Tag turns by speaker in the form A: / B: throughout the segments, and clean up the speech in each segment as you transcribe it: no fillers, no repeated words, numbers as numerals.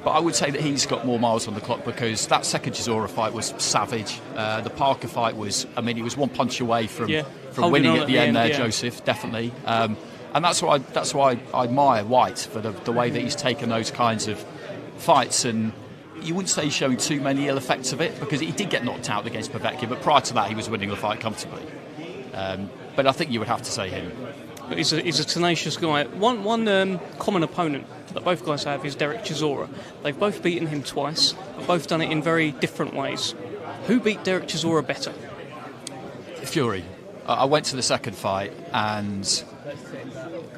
A: But I would say that he's got more miles on the clock because that second Chisora fight was savage. The Parker fight was, I mean, he was one punch away from winning at the end there, Joseph, definitely. And that's why I admire Whyte for the way that he's taken those kinds of fights. And you wouldn't say he's showing too many ill effects of it because he did get knocked out against Povetkin, but prior to that he was winning the fight comfortably. But I think you would have to say him.
B: But he's a tenacious guy. One common opponent that both guys have is Derek Chisora. They've both beaten him twice, but both done it in very different ways. Who beat Derek Chisora better?
A: Fury. I went to the second fight and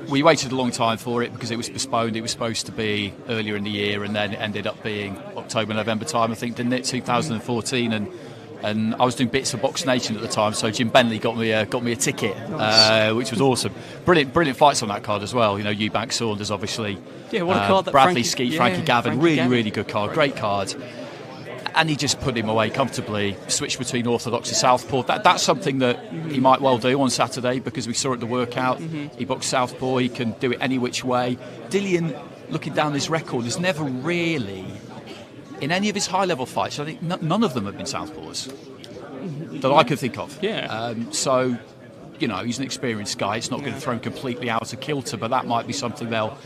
A: we waited a long time for it because it was postponed. It was supposed to be earlier in the year and then ended up being October, November time, I think, didn't it? 2014. And I was doing bits of Box Nation at the time, so Jim Bentley got me a ticket, which was awesome. Brilliant fights on that card as well. You know, Eubank Saunders, obviously.
B: Yeah, what a card that
A: Bradley Skeet, Frankie Gavin, really good card, great card. And he just put him away comfortably, switched between orthodox and southpaw. That's something that he might well do on Saturday because we saw at the workout. He boxed southpaw, he can do it any which way. Dillian, looking down his record, has never really, in any of his high-level fights, I think none of them have been southpaws that I can think of.
B: Yeah.
A: So, you know, he's an experienced guy. It's not going to throw him completely out of kilter, but that might be something they'll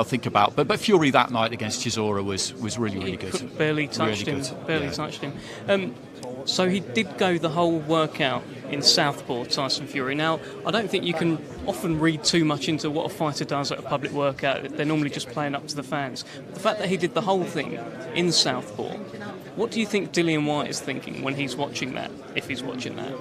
A: think about. But Fury that night against Chisora was really good.
B: Barely touched him. So he did go the whole workout in southpaw, Tyson Fury. Now, I don't think you can often read too much into what a fighter does at a public workout. They're normally just playing up to the fans. But the fact that he did the whole thing in southpaw, what do you think Dillian Whyte is thinking when he's watching that, if he's watching that?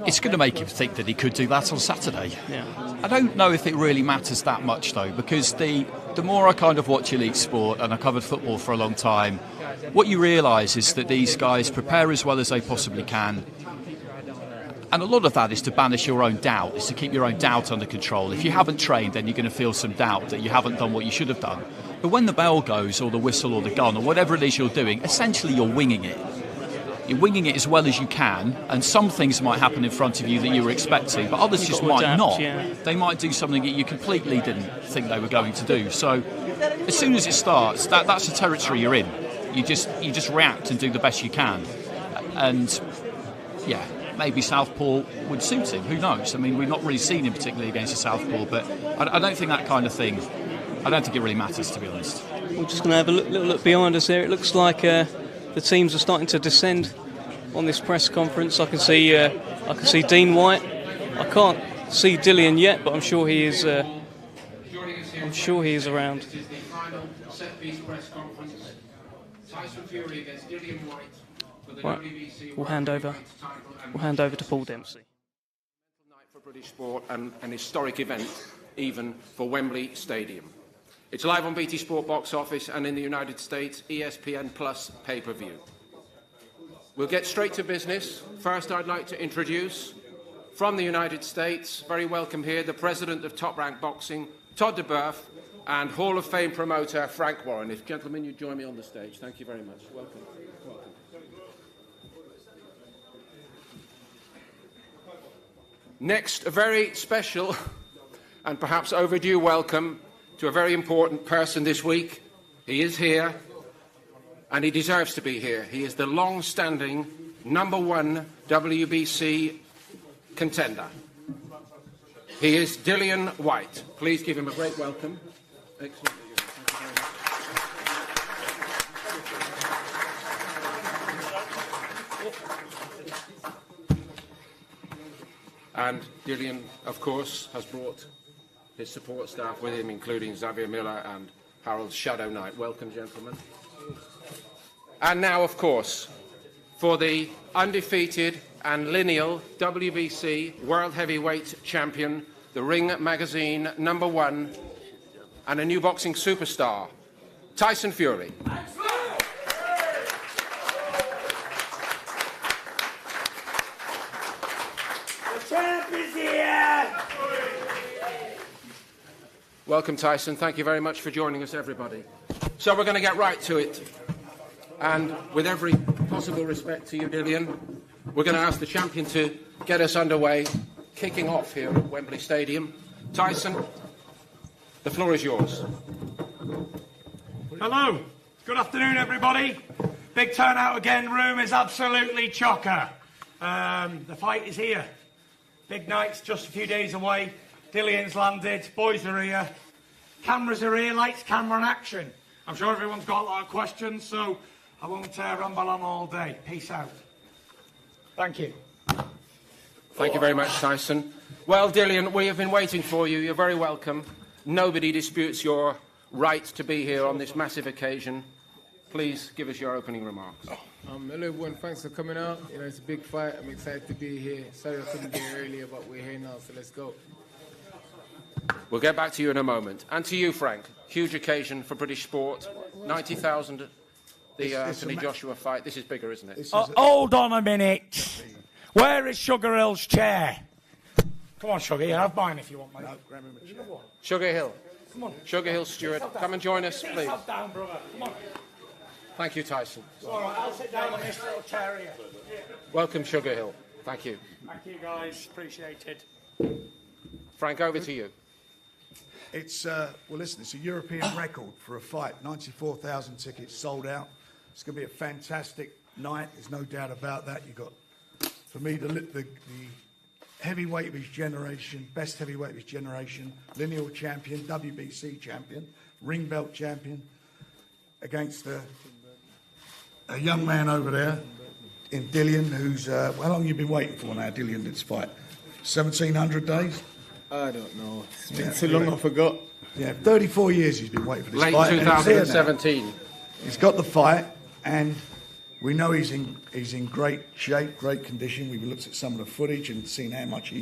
A: It's going to make him think that he could do that on Saturday.
B: Yeah.
A: I don't know if it really matters that much, though, because the more I kind of watch elite sport, and I covered football for a long time, what you realise is that these guys prepare as well as they possibly can. And a lot of that is to banish your own doubt, is to keep your own doubt under control. If you haven't trained, then you're going to feel some doubt that you haven't done what you should have done. But when the bell goes, or the whistle, or the gun, or whatever it is you're doing, essentially you're winging it. You're winging it as well as you can, and some things might happen in front of you that you were expecting, but others just might not. Yeah. They might do something that you completely didn't think they were going to do. So as soon as it starts, that's the territory you're in. You just react and do the best you can. And yeah, maybe southpaw would suit him. Who knows? I mean, we've not really seen him particularly against a southpaw, but I don't think that kind of thing, I don't think it really matters, to be honest.
B: We're just going to have a little look behind us here. It looks like the teams are starting to descend on this press conference. I can see Dean Whyte. I can't see Dillian yet, but I'm sure he is. I'm sure he is around.
C: This is the final set-piece press conference. Tyson Fury against Dillian Whyte for the WBC.
B: We'll hand over to Paul Dempsey.
C: Night for British sport and an historic event, even for Wembley Stadium. It's live on BT Sport Box Office and in the United States, ESPN Plus pay-per-view. We'll get straight to business. First, I'd like to introduce, from the United States, very welcome here, the president of Top Rank Boxing, Todd DeBerth, and Hall of Fame promoter, Frank Warren. If gentlemen, you'd join me on the stage. Thank you very much. Welcome. Next, a very special and perhaps overdue welcome to a very important person this week. He is here, and he deserves to be here. He is the long-standing #1 WBC contender. He is Dillian Whyte. Please give him a great welcome. Excellent. And Dillian, of course, has brought his support staff with him, including Xavier Miller and Harold Shadow Knight. Welcome, gentlemen. And now, of course, for the undefeated and lineal WBC World Heavyweight Champion, the Ring Magazine #1, and a new boxing superstar, Tyson Fury. Welcome, Tyson. Thank you very much for joining us, everybody. So we're going to get right to it. And with every possible respect to you, Dillian, we're going to ask the champion to get us underway, kicking off here at Wembley Stadium. Tyson, the floor is yours.
D: Hello. Good afternoon, everybody. Big turnout again. Room is absolutely chocker. The fight is here. Big night's just a few days away. Dillian's landed. Boys are here. Cameras are here. Lights, camera, and action. I'm sure everyone's got a lot of questions, so I won't ramble on all day. Peace out. Thank you.
C: Thank you very much, Tyson. Well, Dillian, we have been waiting for you. You're very welcome. Nobody disputes your right to be here on this massive occasion. Please give us your opening remarks.
E: Hello everyone, thanks for coming out. You know, it's a big fight. I'm excited to be here. Sorry I couldn't be here earlier, but we're here now, so let's go.
C: We'll get back to you in a moment. And to you, Frank. Huge occasion for British sport. 90,000, the Anthony Joshua fight. This is bigger, isn't it?
D: Hold on a minute. Where is Sugar Hill's chair? Come on, Sugar. You have mine if you want, mate. No, grab him a chair.
C: Sugar Hill.
D: Come on.
C: Sugar Hill steward, come and join us, please.
D: Sit down, brother. Come on.
C: Thank you, Tyson.
D: All right, I'll sit down on this little chair here.
C: Welcome, Sugar Hill. Thank you.
D: Thank you, guys. Appreciated.
C: Frank, over to you.
F: It's, well, listen, it's a European record for a fight. 94,000 tickets sold out. It's going to be a fantastic night. There's no doubt about that. You've got, for me, the heavyweight of his generation, best heavyweight of his generation, lineal champion, WBC champion, ring belt champion, against a young man over there in Dillian, who's, how long have you been waiting for now, Dillian, this fight? 1,700 days?
E: I don't know. It's been too long, I forgot.
F: Yeah, 34 years he's been waiting for this
C: Late
F: fight.
C: 2017.
F: He's got the fight, and we know he's in great shape, great condition. We've looked at some of the footage and seen how much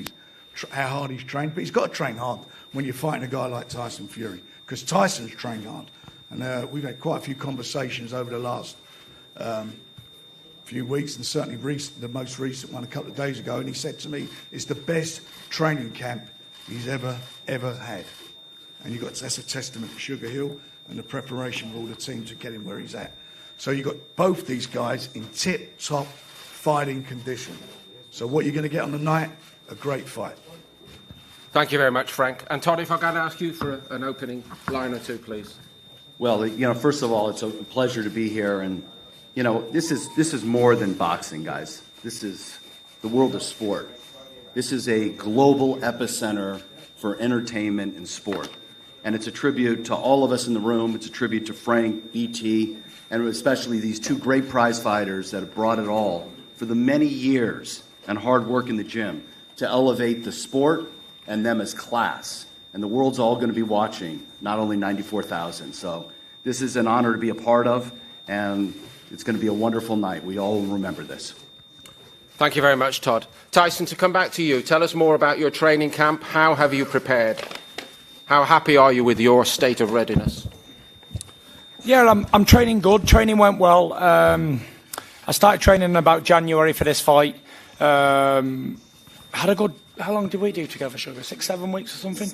F: how hard he's trained. But he's got to train hard when you're fighting a guy like Tyson Fury, because Tyson's trained hard. And we've had quite a few conversations over the last few weeks, and certainly the most recent one a couple of days ago. And he said to me, "It's the best training camp he's ever had." And that's a testament to Sugar Hill and the preparation of all the team to get him where he's at. So you've got both these guys in tip-top fighting condition. So what you're going to get on the night, a great fight.
C: Thank you very much, Frank. And Todd, if I can ask you for an opening line or two, please.
G: Well, you know, first of all, it's a pleasure to be here, and you know, this is more than boxing, guys. This is the world of sport. This is a global epicenter for entertainment and sport, and it's a tribute to all of us in the room. It's a tribute to Frank, BT, and especially these two great prize fighters that have brought it all for the many years and hard work in the gym to elevate the sport and them as class. And the world's all going to be watching, not only 94,000. So this is an honor to be a part of, and it's going to be a wonderful night. We all remember this.
C: Thank you very much, Todd. Tyson, to come back to you, tell us more about your training camp. How have you prepared? How happy are you with your state of readiness?
D: Yeah, I'm training good. Training went well. I started training in about January for this fight. Had a good. How long did we do together, Sugar? 6, 7 weeks or something?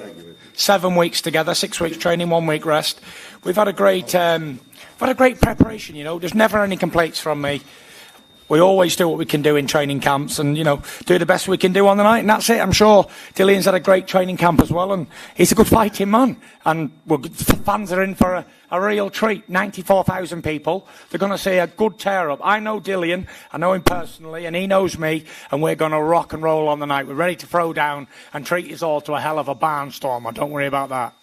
D: 7 weeks together. 6 weeks training, 1 week rest. We've had a great preparation. You know, there's never any complaints from me. We always do what we can do in training camps, and you know, do the best we can do on the night, and that's it. I'm sure Dillian's had a great training camp as well, and he's a good fighting man. And fans are in for a real treat. 94,000 people. They're going to see a good tear up. I know Dillian. I know him personally, and he knows me. And we're going to rock and roll on the night. We're ready to throw down and treat us all to a hell of a barnstormer. Don't worry about that.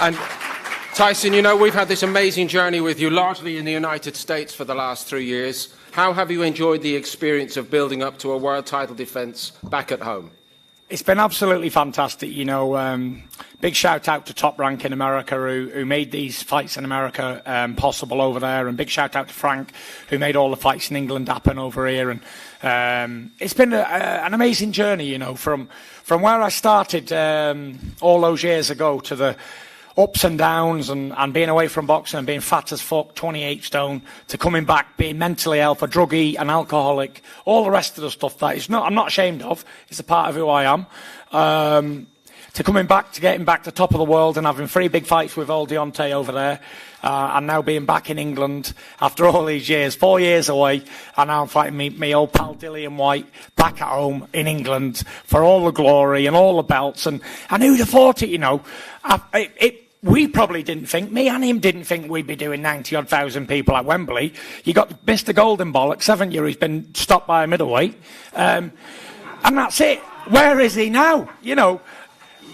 C: And Tyson, you know, we've had this amazing journey with you, largely in the United States for the last 3 years. How have you enjoyed the experience of building up to a world title defence back at home?
D: It's been absolutely fantastic. You know, big shout out to Top Rank in America, who made these fights in America possible over there, and big shout out to Frank, who made all the fights in England happen over here. And it's been an amazing journey, you know, from where I started all those years ago to the ups and downs, and being away from boxing and being fat as fuck, 28 stone, to coming back, being mentally ill, a druggie, an alcoholic, all the rest of the stuff that I'm not ashamed of. It's a part of who I am. to coming back, to getting back to top of the world and having 3 big fights with old Deontay over there, and now being back in England after all these years, 4 years away, and now I'm fighting me old pal Dillian Whyte back at home in England for all the glory and all the belts, and who'd have thought it, you know? We probably didn't think, me and him didn't think we'd be doing 90-odd thousand people at Wembley. You got Mr. Golden Bollocks, haven't you? He's been stopped by a middleweight. And that's it. Where is he now? You know,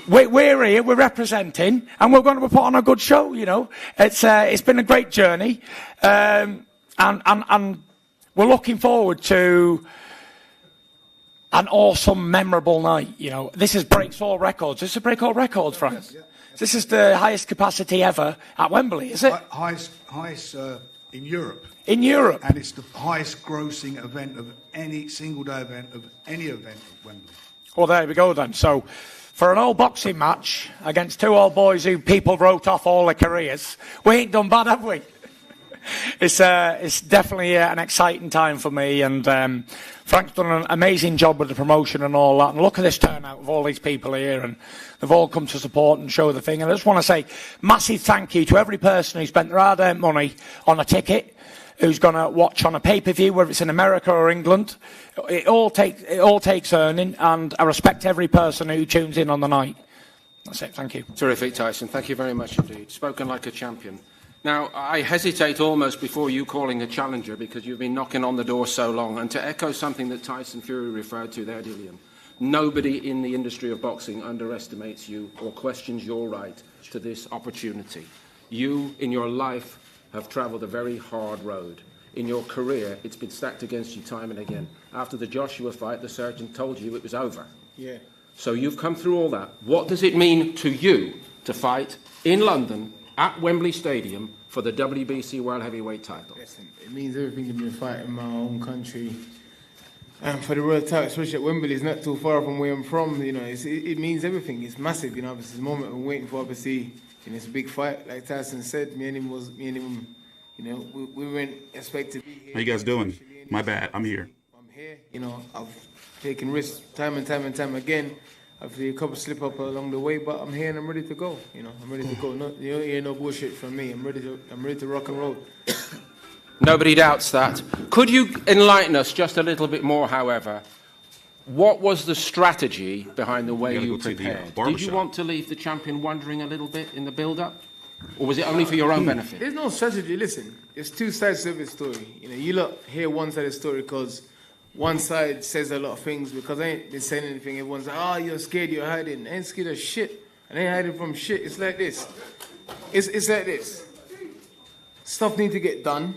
D: we're here, we're representing, and we're going to put on a good show, you know. It's been a great journey. And we're looking forward to an awesome, memorable night, you know. This breaks all records. This is break all records, Frank.
F: Yeah.
D: This is the highest capacity ever at Wembley, is it?
F: Highest in Europe.
D: In Europe.
F: And it's the highest grossing event of any single day event of any event at Wembley.
D: Well, there we go then. So, for an old boxing match against 2 old boys who people wrote off all their careers, we ain't done bad, have we? It's definitely an exciting time for me, and Frank's done an amazing job with the promotion and all that. And look at this turnout of all these people here, and they've all come to support and show the thing. And I just want to say massive thank you to every person who spent their hard-earned money on a ticket, who's going to watch on a pay-per-view, whether it's in America or England. It all takes earning, and I respect every person who tunes in on the night. That's it. Thank you.
C: Terrific, Tyson. Thank you very much indeed. Spoken like a champion. Now, I hesitate almost before you calling a challenger because you've been knocking on the door so long. And to echo something that Tyson Fury referred to there, Dillian, nobody in the industry of boxing underestimates you or questions your right to this opportunity. You, in your life, have travelled a very hard road. In your career, it's been stacked against you time and again. After the Joshua fight, the surgeon told you it was over.
E: Yeah.
C: So you've come through all that. What does it mean to you to fight in London at Wembley Stadium for the WBC World Heavyweight title?
E: Listen, it means everything to be fighting in my own country. And for the world title, especially at Wembley, it's not too far from where I'm from. You know, it means everything. It's massive. You know, obviously, it's a moment we're waiting for. Obviously, you know, it's a big fight. Like Tyson said, me and him, you know, we weren't expected to be here.
H: How you guys doing? My bad. I'm here.
E: I'm here. You know, I've taken risks time and time again. I've had a couple slip up along the way, but I'm here and I'm ready to go. You know, I'm ready to go. No, you don't hear no bullshit from me. I'm ready to rock and roll.
C: Nobody doubts that. Could you enlighten us just a little bit more, however? What was the strategy behind the way you prepared? Did you want to leave the champion wondering a little bit in the build-up? Or was it only for your own benefit?
E: There's no strategy. Listen, there's 2 sides to every story. You know, you look hear one side of the story because one side says a lot of things because I ain't been saying anything. Everyone's like, oh, you're scared, you're hiding. I ain't scared of shit. I ain't hiding from shit. It's like this. It's like this. Stuff needs to get done.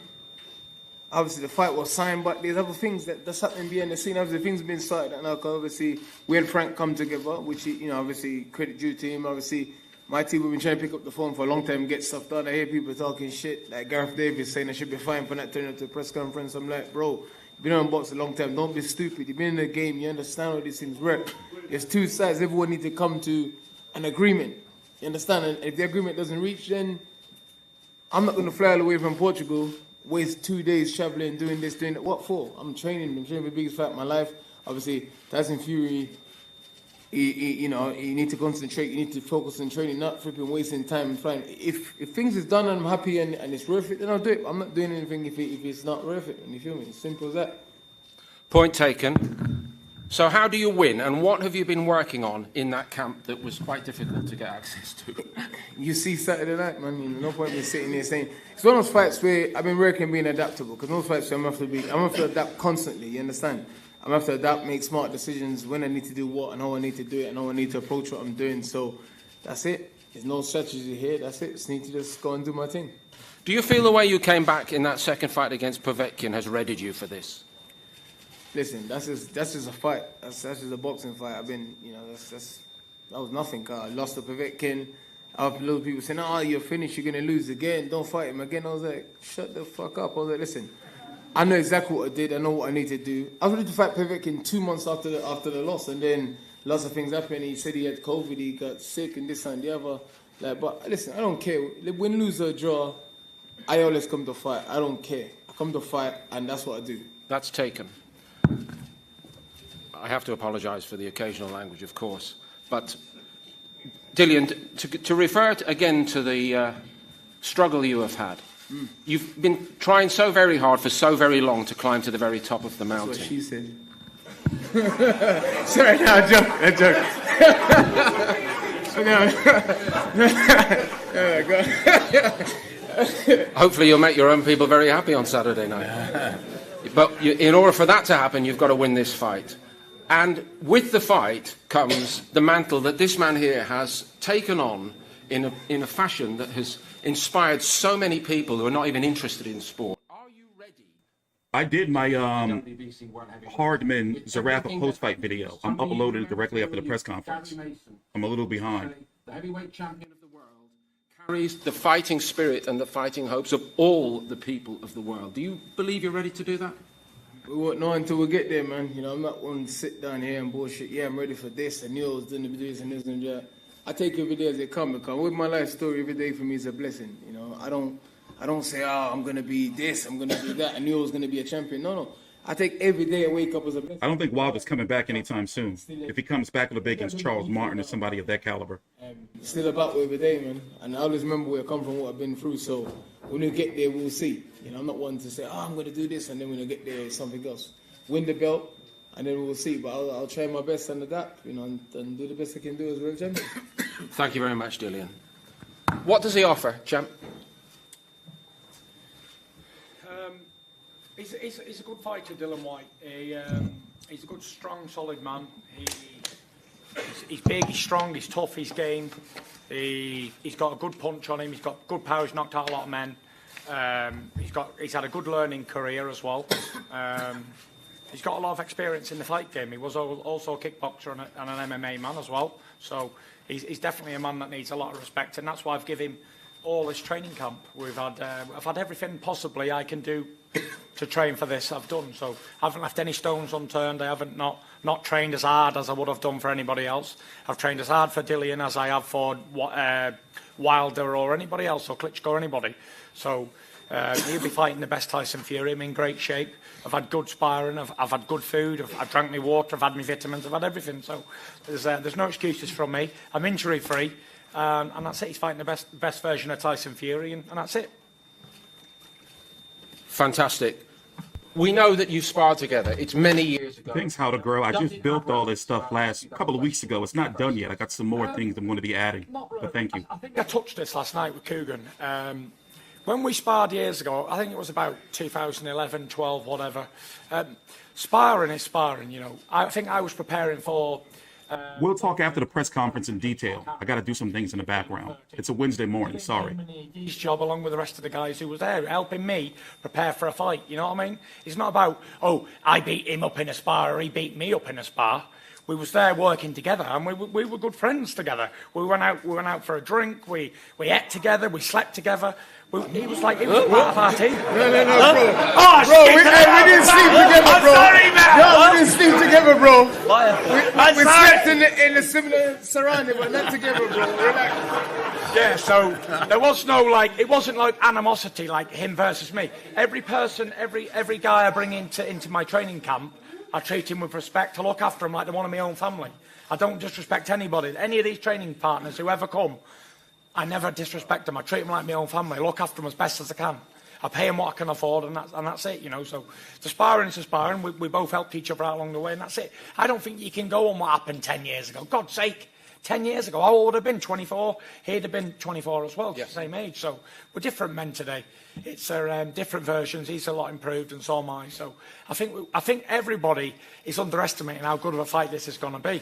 E: Obviously, the fight was signed, but there's other things that's happening behind the scene. Obviously, things have been started. And obviously, we and Frank come together, which, you know, obviously, credit due to him. Obviously, my team have been trying to pick up the phone for a long time and get stuff done. I hear people talking shit, like Gareth Davis saying I should be fine for not turning up to a press conference. I'm like, bro, you've been on box a long time. Don't be stupid. You've been in the game. You understand how these things work. There's 2 sides. Everyone needs to come to an agreement. You understand? And if the agreement doesn't reach, then I'm not going to fly all the way from Portugal, waste 2 days traveling, doing this, doing that. What for? I'm training for the biggest fight of my life. Obviously, Tyson Fury, you know, you need to concentrate. You need to focus on training, not flipping, wasting time and flying. If things is done and I'm happy and it's worth it, then I'll do it. I'm not doing anything if it's not worth it. And you feel me? It's simple as that.
C: Point taken. So how do you win, and what have you been working on in that camp that was quite difficult to get access to?
E: You see Saturday night, man. You know, no point in sitting there saying it's one of those fights where I've been working being adaptable. Because those fights where I'm gonna have to adapt constantly. You understand? I'm gonna have to adapt, make smart decisions when I need to do what and how I need to do it and how I need to approach what I'm doing. So that's it. There's no strategy here. That's it. Just need to just go and do my thing.
C: Do you feel the way you came back in that second fight against Povetkin has readied you for this?
E: Listen, that's just a fight. That's just a boxing fight. I've been, you know, that was nothing. I lost to Povetkin. I have little people saying, "Oh, you're finished. You're gonna lose again. Don't fight him again." I was like, "Shut the fuck up." I was like, "Listen, I know exactly what I did. I know what I need to do." I was ready to fight Povetkin 2 months after the loss, and then lots of things happened. He said he had COVID. He got sick, and this and the other. Like, but listen, I don't care. Win, lose or draw, I always come to fight. I don't care. I come to fight, and that's what I do.
C: That's taken. I have to apologise for the occasional language, of course, but Dillian, to refer again to the struggle you have had. You've been trying so very hard for so very long to climb to the very top of the mountain.
E: That's what she said. Sorry, no, I joke.
C: Hopefully you'll make your own people very happy on Saturday night. But in order for that to happen, you've got to win this fight. And with the fight comes the mantle that this man here has taken on in a fashion that has inspired so many people who are not even interested in sport. Are you ready?
H: I did my Hardman Zarafa post-fight video. I'm uploading it directly after the press conference. I'm a little behind.
C: The heavyweight champion of the world carries the fighting spirit and the fighting hopes of all the people of the world. Do you believe you're ready to do that?
E: We won't know until we get there, man. You know, I'm not one to sit down here and bullshit. Yeah, I'm ready for this, and you was doing this and this and that. I take every day as it comes. Because with my life story, every day for me is a blessing. You know, I don't say, oh, I'm gonna be this, I'm gonna be that, and you was gonna be a champion. No. I take every day and wake up as a blessing.
H: I don't think Wilder's coming back anytime soon. If he comes back, it'll be against Charles Martin or somebody of that caliber.
E: It's still about every day, man. And I always remember where I come from, what I've been through. So when we get there, we'll see. You know, I'm not one to say, oh, I'm going to do this, and then when I get there, it's something else. Win the belt, and then we'll see. But I'll try my best and adapt, you know, and do the best I can do as world champion.
C: Thank you very much, Dillian. What does he offer, champ?
D: He's a good fighter, Dillian Whyte. He's a good, strong, solid man. He's big, he's strong, he's tough, he's game. He's got a good punch on him. He's got good power. He's knocked out a lot of men. He's had a good learning career as well. He's got a lot of experience in the fight game. He was also a kickboxer and an MMA man as well. So he's definitely a man that needs a lot of respect, and that's why I've given him all this training camp. I've had everything possibly I can do to train for this. I've done so. I haven't left any stones unturned. I haven't not trained as hard as I would have done for anybody else. I've trained as hard for Dillian as I have for Wilder or anybody else, or Klitschko or anybody. So he'll be fighting the best Tyson Fury. I'm in great shape. I've had good sparring. I've had good food. I've drank my water. I've had my vitamins. I've had everything. So there's no excuses from me. I'm injury free, and that's it. He's fighting the best version of Tyson Fury, and that's it.
C: Fantastic. We know that you sparred together. It's many years ago.
H: Thanks, How to Grow. I just built all this stuff a couple of weeks ago. It's not done yet. I got some more things I'm going to be adding. But thank you.
D: I think I touched this last night with Coogan. When we sparred years ago, I think it was about 2011, 12, whatever. Sparring is sparring, you know. I think I was preparing for...
H: We'll talk after the press conference in detail. I got to do some things in the background. It's a Wednesday morning, sorry.
D: His job, along with the rest of the guys who was there, helping me prepare for a fight, you know what I mean? It's not about, oh, I beat him up in a spar or he beat me up in a spar. We was there working together, and we were good friends together. We went out for a drink, we ate together, we slept together. He was part of our team.
E: No, bro. Oh, bro, we didn't sleep together, bro.
D: I'm sorry, man.
E: No, we didn't sleep together, bro. We slept in a similar surrounding, but not together, bro. Relax.
D: Yeah, so there was no, it wasn't like animosity, like him versus me. Every person, every guy I bring into my training camp, I treat him with respect. I look after him like they're one of my own family. I don't disrespect anybody. Any of these training partners who ever come, I never disrespect them. I treat them like my own family. I look after them as best as I can. I pay them what I can afford, and that's it, you know. So the sparring is the sparring. We both helped each other out along the way, and that's it. I don't think you can go on what happened 10 years ago. God's sake, 10 years ago, how old would I have been? 24? He'd have been 24 as well, yes. The same age. So we're different men today. It's different versions. He's a lot improved, and so am I. So I think everybody is underestimating how good of a fight this is going to be.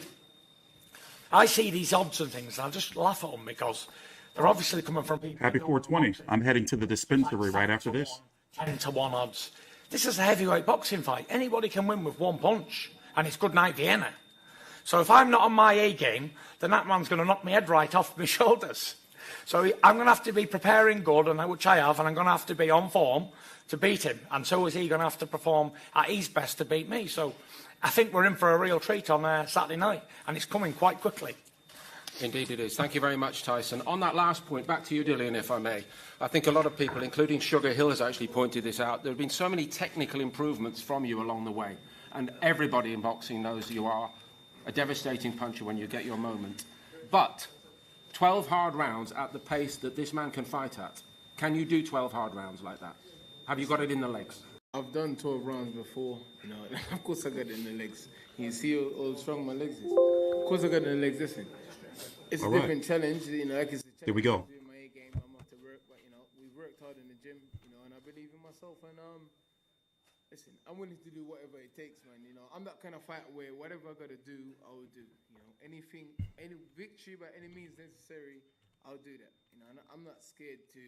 D: I see these odds and things, and I just laugh at them because they're obviously coming from people.
H: Happy 420. I'm heading to the dispensary right after this.
D: 10-1 odds. This is a heavyweight boxing fight. Anybody can win with one punch, and it's good night Vienna. So if I'm not on my A game, then that man's going to knock my head right off my shoulders. So I'm going to have to be preparing good, which I have, and I'm going to have to be on form to beat him. And so is he going to have to perform at his best to beat me. So I think we're in for a real treat on Saturday night, and it's coming quite quickly.
C: Indeed it is. Thank you very much, Tyson. On that last point, back to you, Dillian, if I may. I think a lot of people, including Sugar Hill, has actually pointed this out. There have been so many technical improvements from you along the way, and everybody in boxing knows you are a devastating puncher when you get your moment. But 12 hard rounds at the pace that this man can fight at. Can you do 12 hard rounds like that? Have you got it in the legs?
E: I've done 12 rounds before, you know. Of course I got it in the legs. You see how strong my legs is. Of course I got it in the legs. Listen, it's a different challenge, you know. Like it's a challenge.
H: Here we go.
E: Doing my A game, I'm have to work, but you know, we've worked hard in the gym, you know, and I believe in myself. And listen, I'm willing to do whatever it takes, man. You know, I'm that kind of fighter where whatever I got to do, I will do. You know, anything, any victory by any means necessary, I'll do that. You know, and I'm not scared to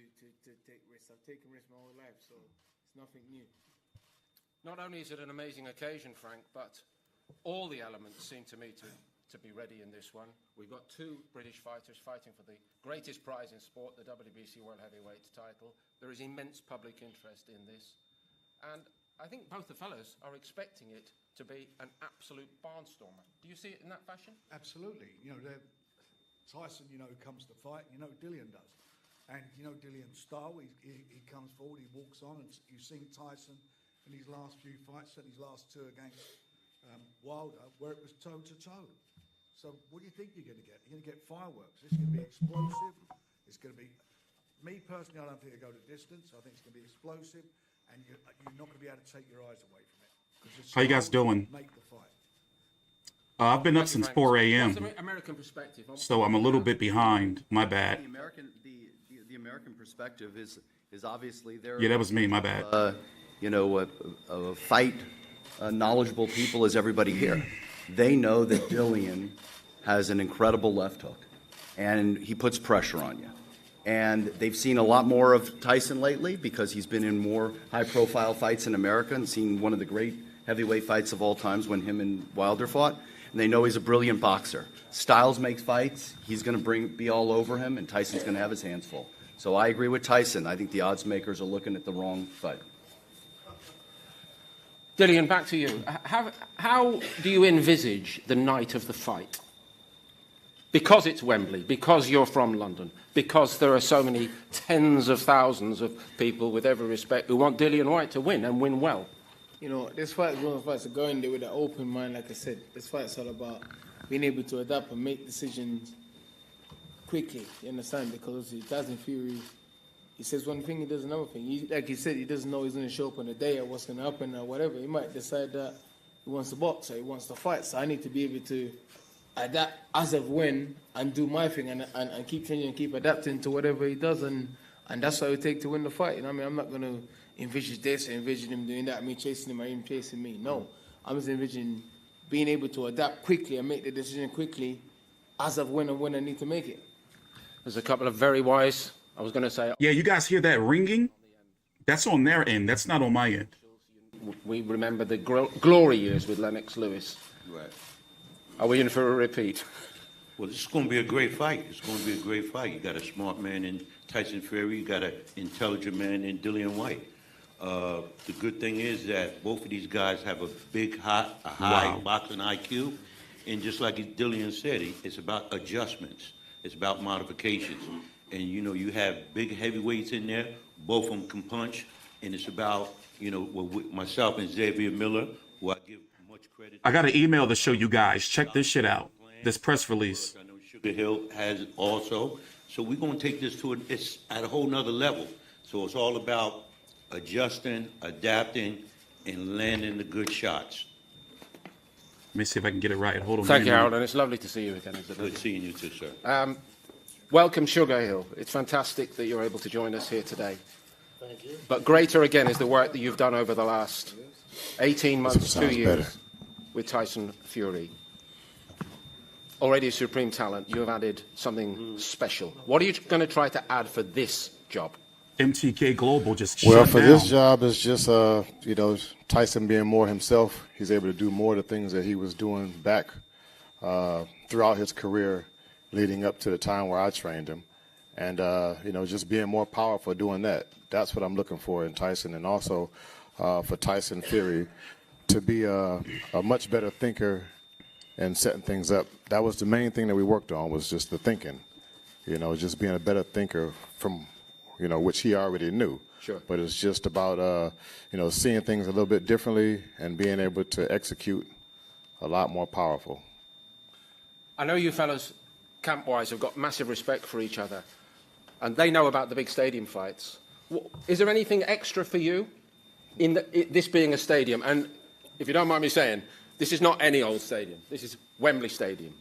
E: take risks. I've taken risks my whole life, so it's nothing new.
C: Not only is it an amazing occasion, Frank, but all the elements seem to me to be ready in this one. We've got two British fighters fighting for the greatest prize in sport, the WBC World Heavyweight title. There is immense public interest in this. And I think both the fellows are expecting it to be an absolute barnstormer. Do you see it in that fashion?
F: Absolutely. You know, Tyson, you know, comes to fight. You know, Dillian does. And, you know, Dillian's style, he comes forward, he walks on. And you've seen Tyson in his last few fights, and his last two against Wilder, where it was toe-to-toe. So what do you think you're going to get? You're going to get fireworks. It's going to be explosive. It's going to be... Me, personally, I don't think it'll go the distance. I think it's going to be explosive, and you're not going to be able to take your eyes away from it.
H: How you guys doing?
F: Make the fight.
H: I've been up since 4 a.m.,
C: American perspective.
H: so I'm a little bit behind. My bad.
G: The American perspective is obviously there.
H: Yeah, that was me. My bad.
G: You know, fight knowledgeable people as everybody here. They know that Dillian has an incredible left hook, and he puts pressure on you. And they've seen a lot more of Tyson lately because he's been in more high-profile fights in America and seen one of the great heavyweight fights of all times when him and Wilder fought. And they know he's a brilliant boxer. Styles makes fights. He's going to be all over him, and Tyson's going to have his hands full. So I agree with Tyson. I think the odds makers are looking at the wrong fight.
C: Dillian, back to you. How do you envisage the night of the fight? Because it's Wembley, because you're from London, because there are so many tens of thousands of people, with every respect, who want Dillian Whyte to win and win well.
E: You know, this fight is one of the fights to go in there with an open mind, like I said. This fight's all about being able to adapt and make decisions quickly, you understand? Because Tyson Fury, he says one thing, he does another thing. Like he said, he doesn't know he's going to show up on the day or what's going to happen or whatever. He might decide that he wants to box or he wants to fight. So I need to be able to adapt as of when and do my thing and keep changing and keep adapting to whatever he does. And that's what it would take to win the fight. You know what I mean? I'm not going to envision this or envision him doing that, me chasing him or him chasing me. No. I'm just envisioning being able to adapt quickly and make the decision quickly as of when and when I need to make it.
C: There's a couple of very wise, I was going to say...
H: Yeah, you guys hear that ringing? That's on their end. That's not on my end.
C: We remember the glory years with Lennox Lewis.
I: Right.
C: Are we in for a repeat?
I: Well, this is going to be a great fight. It's going to be a great fight. You got a smart man in Tyson Fury. You got an intelligent man in Dillian Whyte. The good thing is that both of these guys have a high boxing IQ. And just like Dillian said, it's about adjustments. It's about modifications. And, you know, you have big heavyweights in there. Both of them can punch. And it's about, you know, with myself and Xavier Miller, who I give much credit to.
H: I got an email to show you guys. Check this shit out. This press release.
I: I know Sugar Hill has it also. So we're going to take this it's at a whole nother level. So it's all about adjusting, adapting, and landing the good shots.
H: Let me see if I can get it right. Hold on.
C: Thank you, Harold, and it's lovely to see you again.
I: Good seeing you too, sir.
C: Welcome, Sugar Hill. It's fantastic that you're able to join us here today. Thank you. But greater again is the work that you've done over the last 18 months, 2 years with Tyson Fury. Already a supreme talent, you have added something special. What are you going to try to add for this job?
H: MTK Global just
J: well,
H: shut
J: for
H: down.
J: this job, it's just you know, Tyson being more himself. He's able to do more of the things that he was doing back throughout his career, leading up to the time where I trained him, and you know, just being more powerful doing that. That's what I'm looking for in Tyson, and also for Tyson Fury to be a much better thinker and setting things up. That was the main thing that we worked on, was just the thinking. You know, just being a better thinker from, you know, which he already knew.
C: Sure.
J: But it's just about, you know, seeing things a little bit differently and being able to execute a lot more powerful.
C: I know you fellas camp-wise, have got massive respect for each other, and they know about the big stadium fights. Is there anything extra for you in this being a stadium? And if you don't mind me saying, this is not any old stadium. This is Wembley Stadium.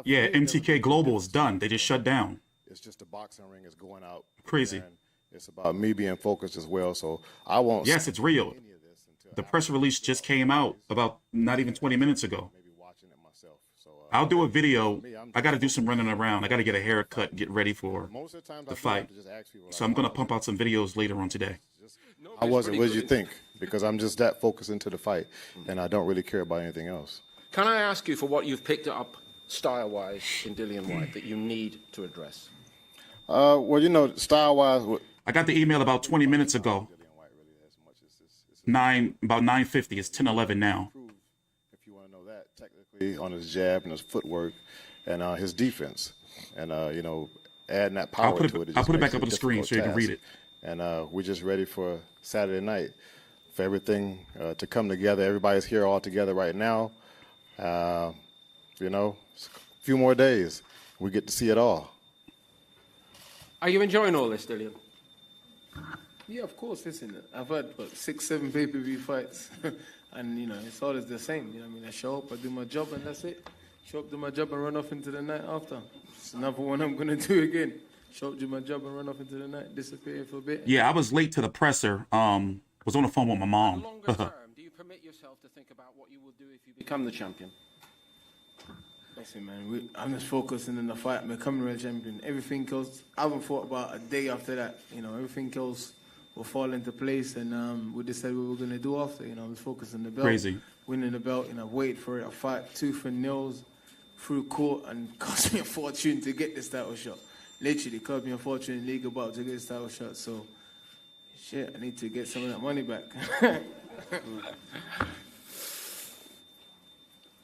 H: Yeah, MTK Global is done. They just shut down.
J: It's just the boxing ring is going out.
H: Crazy.
J: And it's about me being focused as well. So I won't.
H: Yes, it's real. The press release just came out about not even 20 minutes ago. I'll do a video. I got to do some running around. I got to get a haircut, get ready for the fight. So I'm going to pump out some videos later on today.
J: I wasn't. What did you think? Because I'm just that focused into the fight, and I don't really care about anything else.
C: Can I ask you for what you've picked up style-wise in Dillian Whyte that you need to address?
J: Well, you know, style-wise...
H: I got the email about 20 minutes ago. About 9:50. It's 10:11 now.
J: If you want to know that, technically on his jab and his footwork and his defense, and you know, adding that power to it.
H: I'll put it back up on the screen so you can read it.
J: And we're just ready for Saturday night for everything to come together. Everybody's here all together right now. You know, a few more days, we get to see it all.
C: Are you enjoying all this, Dillian?
E: Yeah, of course. Listen, I've had 6, 7 pay-per-view fights, and you know it's always the same. You know, what I mean, I show up, I do my job, and that's it. Show up, do my job, and run off into the night after. It's another one I'm gonna do again. Show up, do my job, and run off into the night. Disappear for a bit.
H: Yeah, I was late to the presser. Was on the phone with my mom.
C: Longer term, do you permit yourself to think about what you will do if you become the champion?
E: Listen, man, I'm just focusing on the fight, becoming the champion. Everything else, I haven't thought about a day after that. You know, everything else will fall into place, and we decided what we're going to do after. You know, I was focused on the belt.
H: Crazy.
E: Winning the belt, you know, wait for it. I fight tooth and nails through court, and cost me a fortune to get this title shot. Literally, cost me a fortune in legal bout to get this title shot. So, shit, I need to get some of that money back.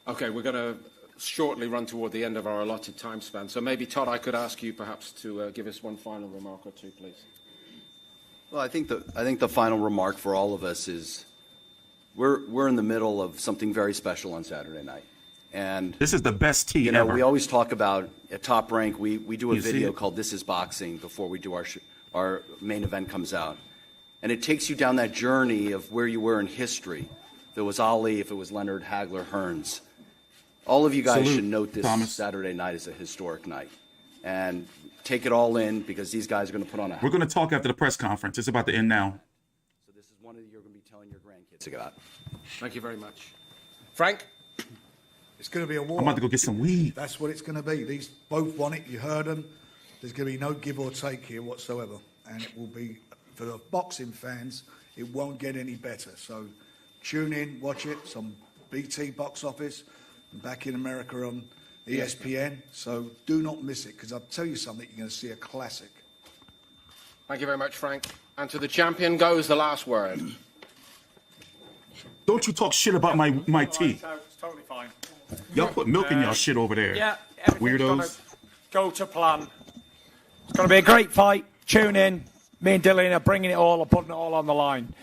C: Okay, we're going to shortly run toward the end of our allotted time span. So maybe, Todd, I could ask you perhaps to give us one final remark or two, please.
G: Well, I think the final remark for all of us is we're in the middle of something very special on Saturday night. And
H: this is the best tea ever.
G: We always talk about at Top Rank, we do a video called This is Boxing before we do our main event comes out. And it takes you down that journey of where you were in history. If it was Ali, if it was Leonard, Hagler, Hearns. All of you guys should note this Saturday night as a historic night. And take it all in because these guys are going to put on a...
H: We're going to talk after the press conference. It's about to end now.
G: So this is one of you're going to be telling your grandkids about.
C: Thank you very much. Frank?
F: It's going to be a war.
H: I'm about to go get some weed.
F: That's what it's going to be. These both want it. You heard them. There's going to be no give or take here whatsoever. And it will be, for the boxing fans, it won't get any better. So tune in, watch it. It's on BT Box Office. And back in America on ESPN. So do not miss it, because I'll tell you something, you're going to see a classic.
C: Thank you very much, Frank. And to the champion goes the last word.
H: Don't you talk shit about my tea.
D: It's totally fine.
H: Y'all put milk in y'all shit over there.
D: Yeah,
H: weirdos.
D: Go to plan. It's going to be a great fight. Tune in. Me and Dillian are bringing it all, are putting it all on the line.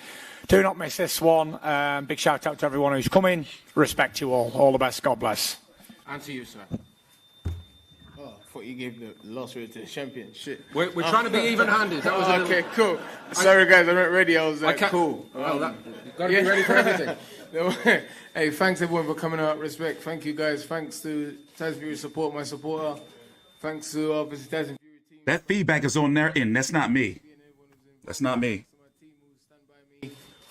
D: Do not miss this one. Big shout out to everyone who's coming. Respect you all. All the best. God bless.
C: And to you, sir.
E: Oh, I thought you gave the loss rate to the champion. Shit.
C: We're trying to be even-handed. That was
E: okay, cool. Sorry, guys, I'm not ready. I was like, cool.
C: Well, you've got to be ready for everything.
E: Hey, thanks everyone for coming out. Respect. Thank you, guys. Thanks to Tyson Fury support, my supporter. Thanks to obviously Tyson Fury team.
H: That feedback is on their end. That's not me. That's not me.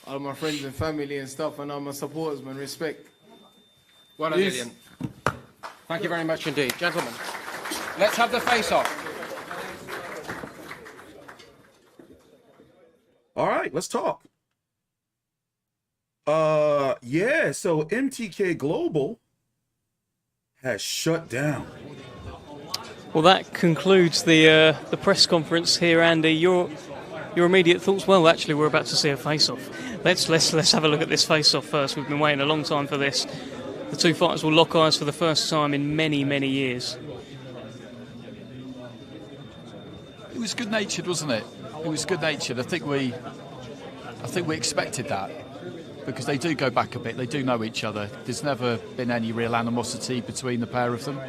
E: All my friends and family and stuff, and all my supporters, man. Respect.
C: Well done, Dillian. Thank you very much indeed. Gentlemen, let's have the face-off.
H: All right, let's talk. Yeah, so MTK Global has shut down.
B: Well, that concludes the press conference here, Andy. Your immediate thoughts? Well, actually, we're about to see a face-off. Let's have a look at this face-off first. We've been waiting a long time for this. The two fighters will lock eyes for the first time in many, many years.
A: It was good-natured, wasn't it? It was good-natured. I think we expected that, because they do go back a bit. They do know each other. There's never been any real animosity between the pair of them.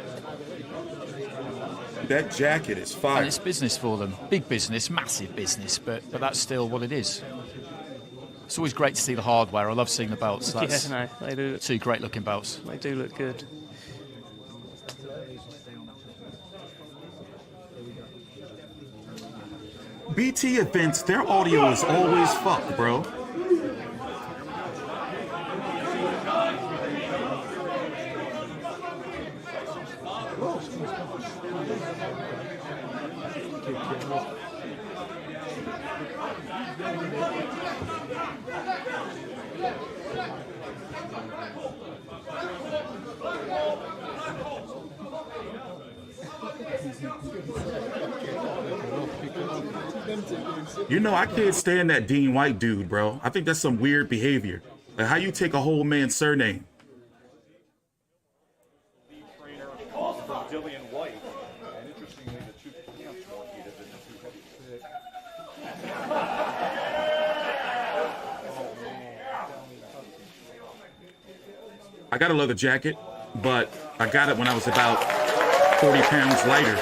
H: that jacket is fire.
A: And it's business for them. Big business, massive business, but that's still what it is. It's always great to see the hardware. I love seeing the belts. That's
B: they do.
A: 2 great-looking belts.
B: They do look good.
H: BT events, their audio is always fucked, bro. You know, I can't stand that Dean Whyte dude, bro. I think that's some weird behavior. Like, how you take a whole man's surname?
K: Dillian Whyte, and interestingly, the 2 camps more heated than the 2 heavy.
H: I got a leather jacket, but I got it when I was about 40 pounds lighter.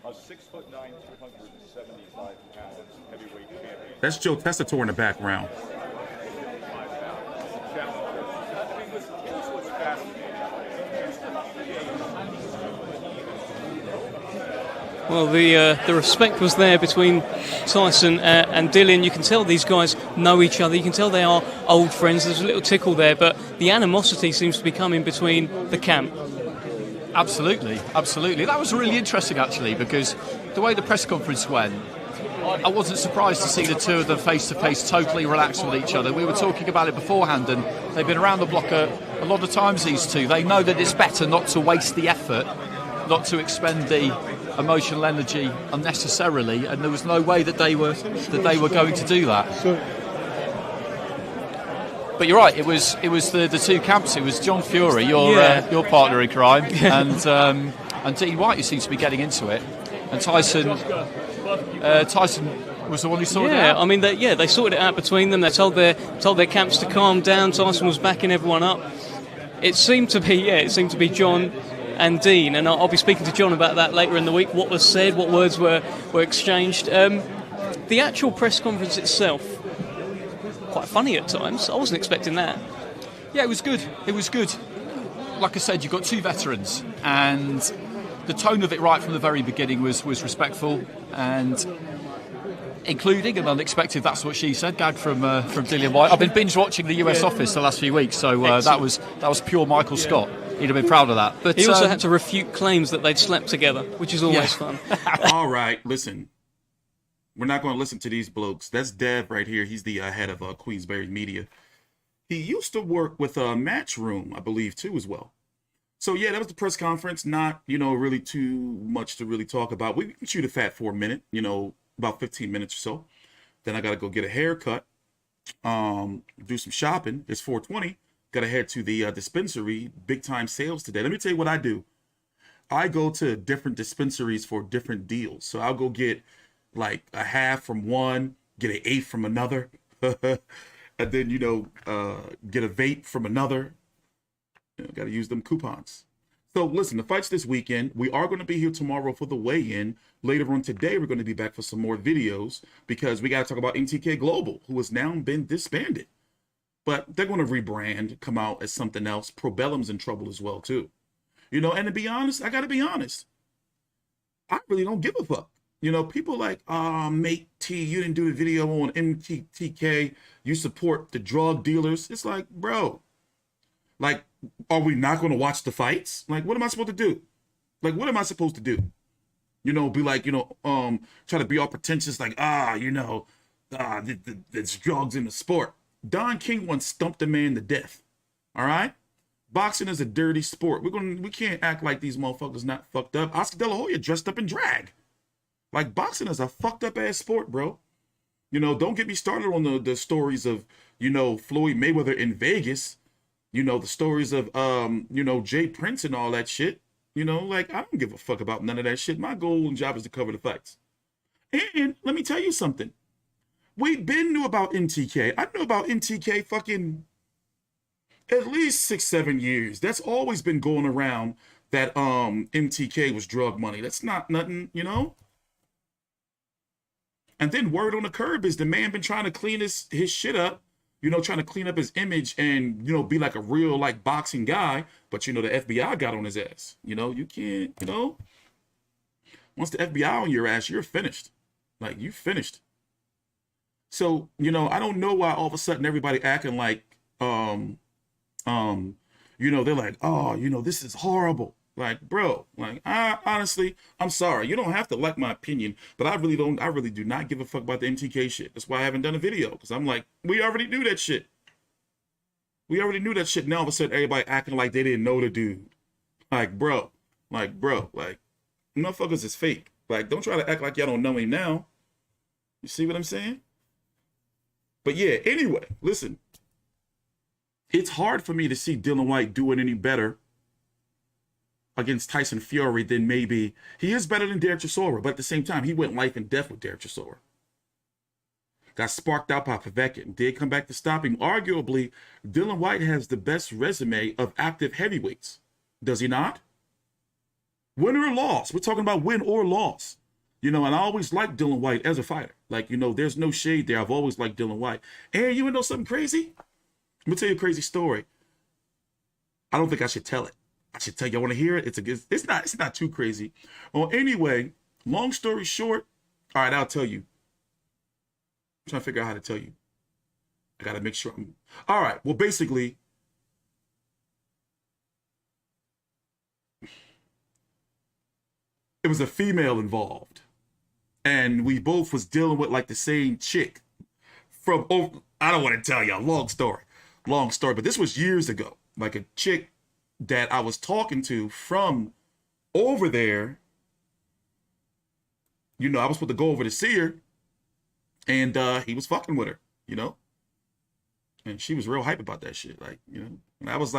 K: A 6'9", 275 pounds heavyweight champion.
H: That's Joe Tessitore in the background.
B: Well, the respect was there between Tyson and Dillian. You can tell these guys know each other. You can tell they are old friends. There's a little tickle there, but the animosity seems to be coming between the camp.
A: Absolutely, absolutely. That was really interesting, actually, because the way the press conference went, I wasn't surprised to see the 2 of them face-to-face, totally relaxed with each other. We were talking about it beforehand, and they've been around the block a lot of times, these 2. They know that it's better not to waste the effort, not to expend the emotional energy unnecessarily, and there was no way that they were going to do that. But you're right. It was the 2 camps. It was John Fury, your partner in crime, and Dean Whyte, who seems to be getting into it. And Tyson was the one who sorted it out.
B: I mean, they sorted it out between them. They told their camps to calm down. Tyson was backing everyone up. It seemed to be John and Dean, and I'll be speaking to John about that later in the week. What was said, what words were exchanged. The actual press conference itself, quite funny at times. I wasn't expecting that.
A: Yeah, it was good. It was good. Like I said, you've got 2 veterans, and the tone of it right from the very beginning was respectful, and including an unexpected, that's what she said, gag from Dillian Whyte. I've been binge watching the US Office the last few weeks, so that was pure Michael Scott. He'd have been proud of that. But
B: he also had to refute claims that they'd slept together, which is always fun.
H: All right, listen. We're not going to listen to these blokes. That's Dev right here. He's the head of Queensbury Media. He used to work with Matchroom, I believe, too, as well. So, yeah, that was the press conference. Not, really too much to really talk about. We can shoot a fat for a minute, about 15 minutes or so. Then I got to go get a haircut, do some shopping. It's 4:20. Got to head to the dispensary. Big time sales today. Let me tell you what I do. I go to different dispensaries for different deals. So I'll go get like a half from one, get an eighth from another, and then, get a vape from another. Got to use them coupons. So listen, the fight's this weekend. We are going to be here tomorrow for the weigh-in. Later on today, we're going to be back for some more videos because we got to talk about NTK Global, who has now been disbanded. But they're going to rebrand, come out as something else. Probellum's in trouble as well, too. And to be honest, I got to be honest. I really don't give a fuck. People like, mate T, you didn't do the video on MTK. You support the drug dealers. It's like, bro, like, are we not going to watch the fights? Like, what am I supposed to do? Like, what am I supposed to do? Be like, try to be all pretentious, like, there's drugs in the sport. Don King once stumped a man to death. All right? Boxing is a dirty sport. We can't act like these motherfuckers not fucked up. Oscar De La Hoya dressed up in drag. Like, boxing is a fucked up ass sport, bro. Don't get me started on the stories of, Floyd Mayweather in Vegas. The stories of, Jay Prince and all that shit. Like, I don't give a fuck about none of that shit. My goal and job is to cover the fights. And let me tell you something. We been knew about NTK. I knew about NTK fucking At least 6-7 years. That's always been going around that MTK was drug money. That's not nothing, you know? And then word on the curb is the man been trying to clean his shit up, you know, trying to clean up his image and, you know, be like a real, like, boxing guy. But, you know, the FBI got on his ass. You know, you can't, you know. Once the FBI on your ass, you're finished. Like, you finished. So, you know, I don't know why all of a sudden everybody acting like, you know, they're like, oh, you know, this is horrible. Like, bro, like, honestly, I'm sorry. You don't have to like my opinion, but I really do not give a fuck about the MTK shit. That's why I haven't done a video, because I'm like, we already knew that shit. We already knew that shit. Now all of a sudden everybody acting like they didn't know the dude. Like, bro, motherfuckers is fake. Like, don't try to act like y'all don't know him now. You see what I'm saying? But yeah, anyway, listen. It's hard for me to see Dillian Whyte doing any better against Tyson Fury than maybe he is better than Derek Chisora, but at the same time, he went life and death with Derek Chisora. Got sparked out by Povetkin. Did come back to stop him. Arguably, Dillian Whyte has the best resume of active heavyweights. Does he not? Win or loss. We're talking about win or loss. You know, and I always liked Dillian Whyte as a fighter. Like, you know, there's no shade there. I've always liked Dillian Whyte. And you wanna know something crazy? Let me tell you a crazy story. I don't think I should tell it. I should tell you. I want to hear it. It's not too crazy. Well, anyway, long story short. All right, I'll tell you. I'm trying to figure out how to tell you. I got to make sure all right. Well, basically, it was a female involved. And we both was dealing with like the same chick from, I don't want to tell you a long story, but this was years ago. Like a chick that I was talking to from over there. You know, I was supposed to go over to see her, and he was fucking with her, you know, and she was real hype about that shit, like, you know. And I was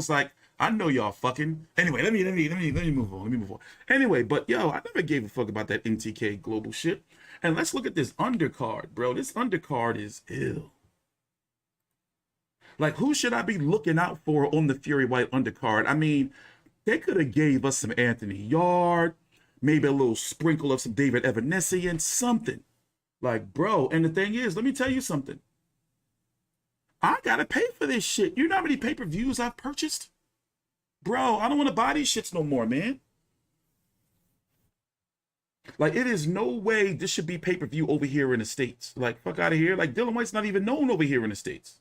H: like, I know y'all fucking. Anyway, let me move on. Anyway, but yo, I never gave a fuck about that MTK global shit. And let's look at this undercard, bro. This undercard is ill. Like, who should I be looking out for on the Fury Whyte undercard? I mean, they could have gave us some Anthony Yard, maybe a little sprinkle of some David Evanescence, something. Like, bro, and the thing is, let me tell you something. I gotta pay for this shit. You know how many pay-per-views I've purchased? Bro, I don't want to buy these shits no more, man. Like, it is no way this should be pay-per-view over here in the States. Like, fuck out of here. Like, Dillian Whyte's not even known over here in the States.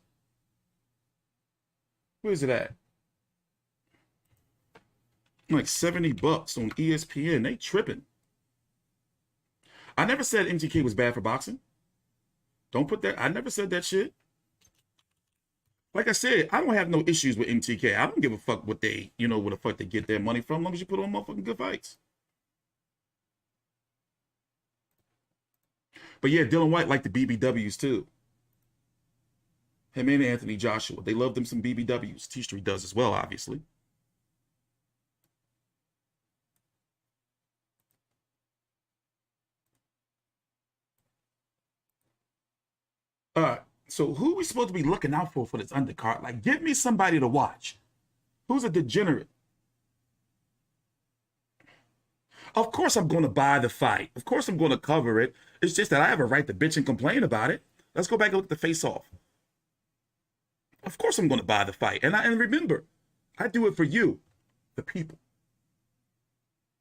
H: Where's it at? Like $70 on ESPN. They tripping. I never said MTK was bad for boxing. Don't put that. I never said that shit. Like I said, I don't have no issues with MTK. I don't give a fuck what they, you know, where the fuck they get their money from, as long as you put on motherfucking good fights. But yeah, Dillian Whyte liked the BBWs too. Him and Anthony Joshua. They love them some BBWs. T-Street does as well, obviously. So who are we supposed to be looking out for this undercard? Like, give me somebody to watch. Who's a degenerate? Of course I'm going to buy the fight. Of course I'm going to cover it. It's just that I have a right to bitch and complain about it. Let's go back and look at the face-off. Of course I'm going to buy the fight. And remember, I do it for you, the people.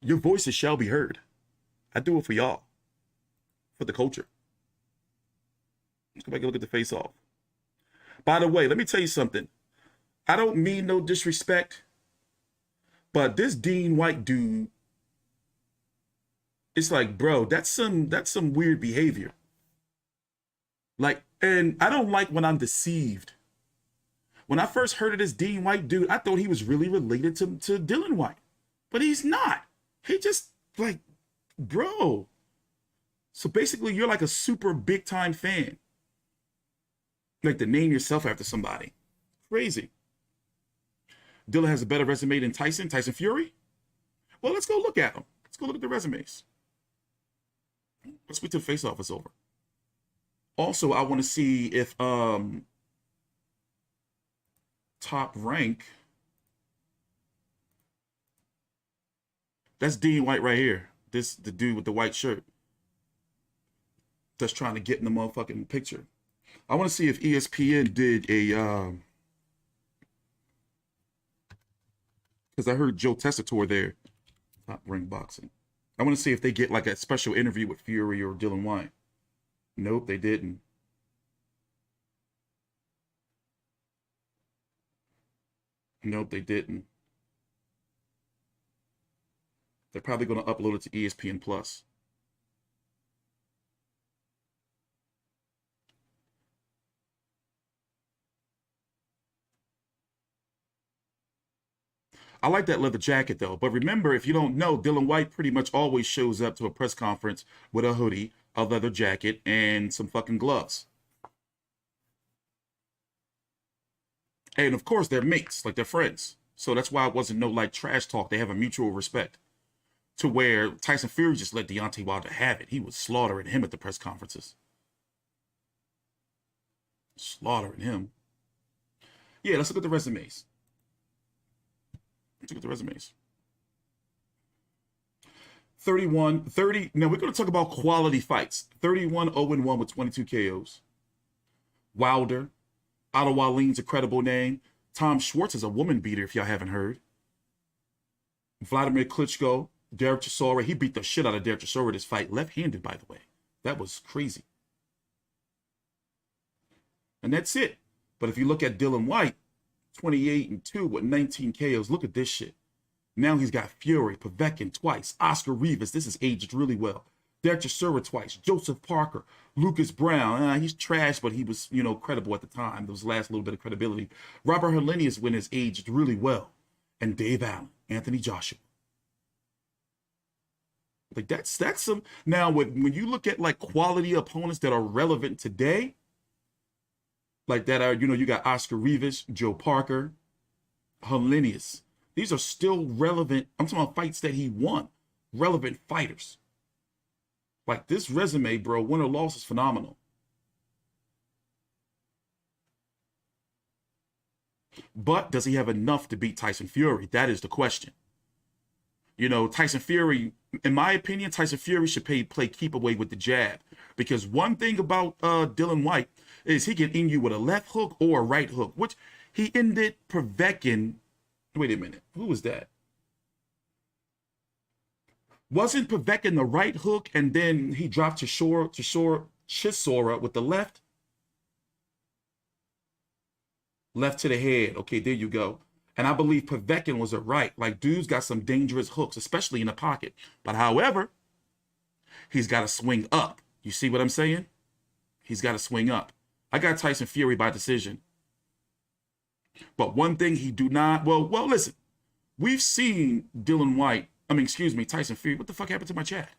H: Your voices shall be heard. I do it for y'all, for the culture. Let's go back and look at the face-off. By the way, let me tell you something. I don't mean no disrespect, but this Dean Whyte dude, it's like, bro, that's some weird behavior. Like, and I don't like when I'm deceived. When I first heard of this Dean Whyte dude, I thought he was really related to Dillian Whyte, but he's not. He just, like, bro. So basically, you're like a super big time fan. Like to name yourself after somebody. Crazy. Dillian has a better resume than Tyson Fury? Well, let's go look at him. Let's go look at the resumes. Let's wait till the face-off is over. Also, I want to see if top rank. That's Dean Whyte right here. This the dude with the white shirt that's trying to get in the motherfucking picture. I want to see if ESPN did a because I heard Joe Tessitore there. Top rank boxing. I want to see if they get like a special interview with Fury or Dillian Whyte. Nope, they didn't. Nope, they didn't. They're probably going to upload it to ESPN Plus. I like that leather jacket, though. But remember, if you don't know, Dillian Whyte pretty much always shows up to a press conference with a hoodie, a leather jacket, and some fucking gloves. And, of course, they're mates, like they're friends. So that's why it wasn't no, like, trash talk. They have a mutual respect. To where Tyson Fury just let Deontay Wilder have it. He was slaughtering him at the press conferences. Slaughtering him. Yeah, let's look at the resumes. Let's look at the resumes. 30. Now, we're going to talk about quality fights. 31-0-1 with 22 KOs. Wilder. Otto Wallin's a credible name. Tom Schwartz is a woman beater, if y'all haven't heard. Vladimir Klitschko. Derek Chisora, he beat the shit out of Derek Chisora this fight, left-handed, by the way. That was crazy. And that's it. But if you look at Dillian Whyte, 28-2 with 19 KOs, look at this shit. Now he's got Fury, Povetkin twice, Oscar Rivas, this is aged really well. Derek Chisora twice, Joseph Parker, Lucas Brown, he's trash, but he was, you know, credible at the time. Those last little bit of credibility. Robert Helenius when is aged really well. And Dave Allen, Anthony Joshua. Like that's some. Now, when you look at like quality opponents that are relevant today, like that are, you know, you got Oscar Rivas, Joe Parker, Helenius. These are still relevant. I'm talking about fights that he won. Relevant fighters. Like this resume, bro, win or loss is phenomenal. But does he have enough to beat Tyson Fury? That is the question. You know, Tyson Fury, in my opinion, Tyson Fury should play keep away with the jab. Because one thing about Dillian Whyte is he can end you with a left hook or a right hook, which he ended Povetkin. Wait a minute. Who was that? Wasn't Povetkin the right hook and then he dropped Chisora with the left? Left to the head. Okay, there you go. And I believe Povetkin was a right. Like, dude's got some dangerous hooks, especially in the pocket. But however, he's got to swing up. You see what I'm saying? He's got to swing up. I got Tyson Fury by decision. But one thing he do not... Well, listen. We've seen Tyson Fury. What the fuck happened to my chat?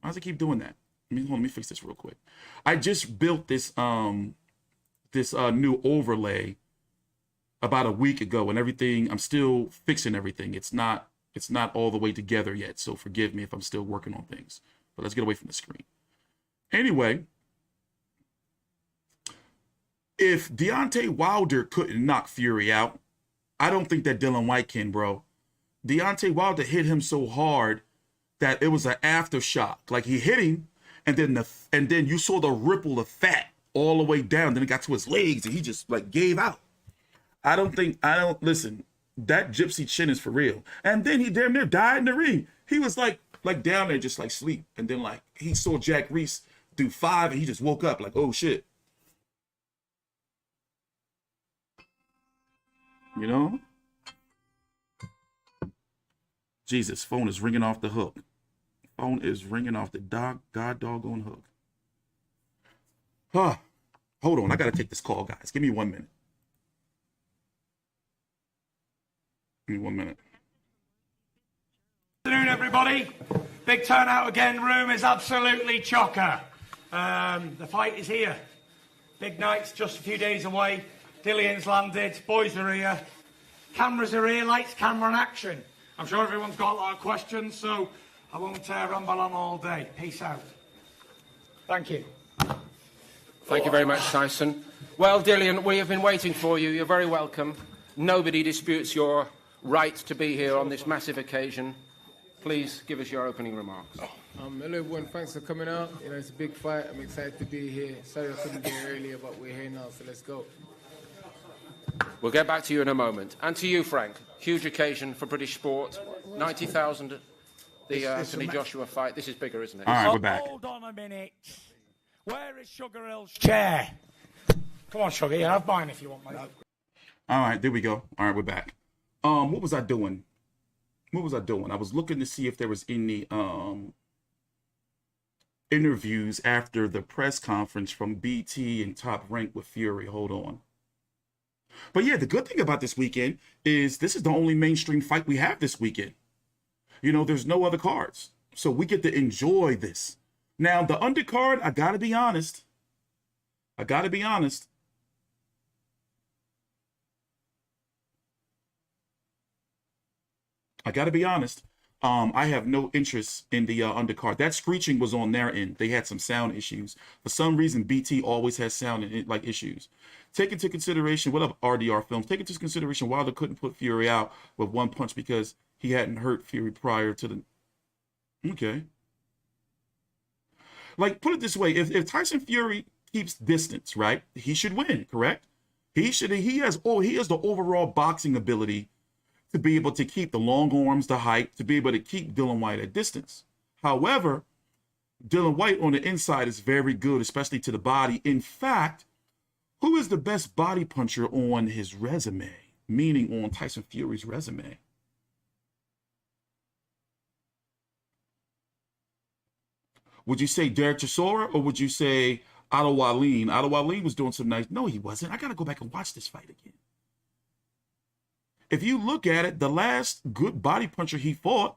H: Why does it keep doing that? Let me fix this real quick. I just built this new overlay about a week ago, and everything, I'm still fixing everything. It's not all the way together yet, so forgive me if I'm still working on things. But let's get away from the screen. Anyway, if Deontay Wilder couldn't knock Fury out, I don't think that Dillian Whyte can, bro. Deontay Wilder hit him so hard that it was an aftershock. Like, he hit him, and then you saw the ripple of fat all the way down. Then it got to his legs, and he just, like, gave out. Listen, that gypsy chin is for real. And then he damn near died in the ring. He was like down there just like sleep. And then like he saw Jack Reese do 5 and he just woke up like, oh shit. You know? Jesus, phone is ringing off the hook. Phone is ringing off the doggone hook. Huh. Hold on, I gotta take this call, guys. Give me 1 minute. Give me 1 minute.
D: Good afternoon, everybody. Big turnout again. Room is absolutely chocker. The fight is here. Big night's just a few days away. Dillian's landed. Boys are here. Cameras are here. Lights, camera, and action. I'm sure everyone's got a lot of questions, so I won't ramble on all day. Peace out. Thank you.
C: Thank you very much, Tyson. Well, Dillian, we have been waiting for you. You're very welcome. nobody disputes your right to be here on this massive occasion. Please give us your opening remarks.
E: Hello everyone, thanks for coming out. You know, it's a big fight. I'm excited to be here. Sorry I couldn't be here earlier, but we're here now, so let's go.
C: We'll get back to you in a moment. And to you, Frank, huge occasion for British sport. 90,000, the Anthony Joshua fight. This is bigger, isn't it?
H: All right, we're back.
D: Hold on a minute. Where is Sugar Hill's chair? Come on, Sugar, you have mine if you want mine.
H: All right, there we go. All right, we're back. What was I doing? I was looking to see if there was any interviews after the press conference from BT and Top Rank with Fury. Hold on. But yeah, the good thing about this weekend is this is the only mainstream fight we have this weekend. You know, there's no other cards. So we get to enjoy this. Now, the undercard, I gotta be honest. I have no interest in the undercard. That screeching was on their end. They had some sound issues. For some reason, BT always has sound issues. Take into consideration, what up, RDR Films? Take into consideration Wilder couldn't put Fury out with one punch because he hadn't hurt Fury prior to the... Okay. Like, put it this way. If Tyson Fury keeps distance, right, he should win, correct? He has the overall boxing ability to be able to keep the long arms, the height, to be able to keep Dillian Whyte at distance. However, Dillian Whyte on the inside is very good, especially to the body. In fact, who is the best body puncher on his resume? Meaning on Tyson Fury's resume. Would you say Derek Chisora or would you say Otto Wallin? Otto Wallin was doing some nice... No, he wasn't. I got to go back and watch this fight again. If you look at it, the last good body puncher he fought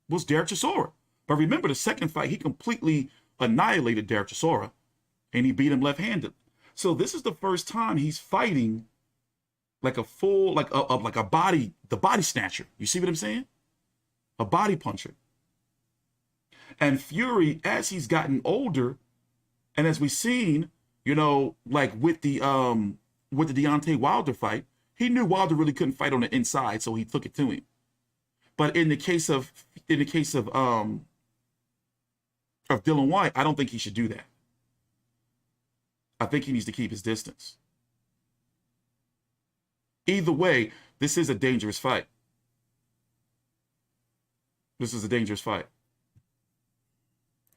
H: was Derek Chisora. But remember, the second fight, he completely annihilated Derek Chisora, and he beat him left-handed. So this is the first time he's fighting like a full, like a body, the body snatcher. You see what I'm saying? A body puncher. And Fury, as he's gotten older, and as we've seen, you know, like with the Deontay Wilder fight, he knew Wilder really couldn't fight on the inside, so he took it to him. But in the case of Dillian Whyte, I don't think he should do that. I think he needs to keep his distance. Either way, this is a dangerous fight.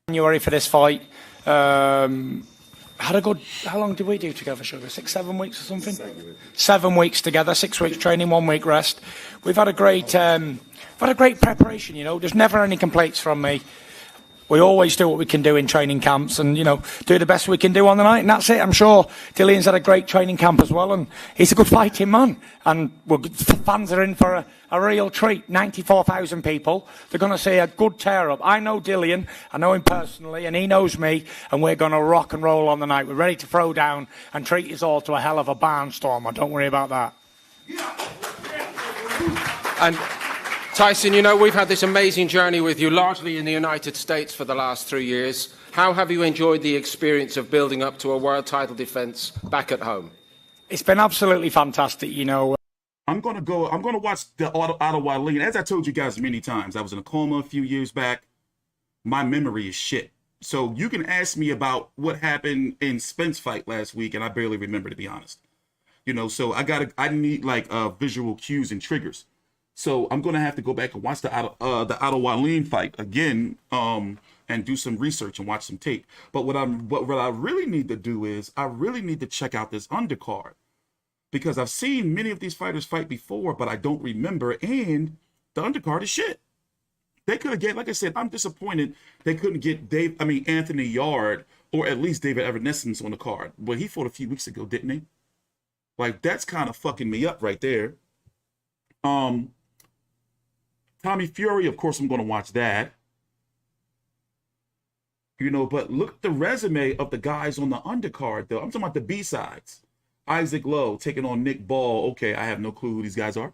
D: January for this fight. Had a good... How long did we do together, Sugar? 6, 7 weeks or something? 7 weeks together, 6 weeks training, 1 week rest. We've had a great preparation, you know. There's never any complaints from me. We always do what we can do in training camps and, you know, do the best we can do on the night, and that's it. I'm sure Dillian's had a great training camp as well, and he's a good fighting man. And fans are in for a real treat. 94,000 people. They're going to see a good tear-up. I know Dillian. I know him personally, and he knows me, and we're going to rock and roll on the night. We're ready to throw down and treat us all to a hell of a barnstormer. Don't worry about that.
C: And... Tyson, you know, we've had this amazing journey with you, largely in the United States for the last 3 years. How have you enjoyed the experience of building up to a world title defence back at home?
D: It's been absolutely fantastic, you know.
H: I'm going to watch the Otto Wallin. As I told you guys many times, I was in a coma a few years back. My memory is shit. So you can ask me about what happened in Spence fight last week, and I barely remember, to be honest. You know, so I need like visual cues and triggers. So I'm going to have to go back and watch the Otto Wallin fight again and do some research and watch some tape. But what I really need to do is I really need to check out this undercard, because I've seen many of these fighters fight before, but I don't remember. And the undercard is shit. They could have get, like I said, I'm disappointed they couldn't get Anthony Yard or at least David Evanescence on the card. Well, he fought a few weeks ago, didn't he? Like, that's kind of fucking me up right there. Tommy Fury, of course, I'm going to watch that. You know, but look at the resume of the guys on the undercard, though. I'm talking about the B-sides. Isaac Lowe taking on Nick Ball. Okay, I have no clue who these guys are.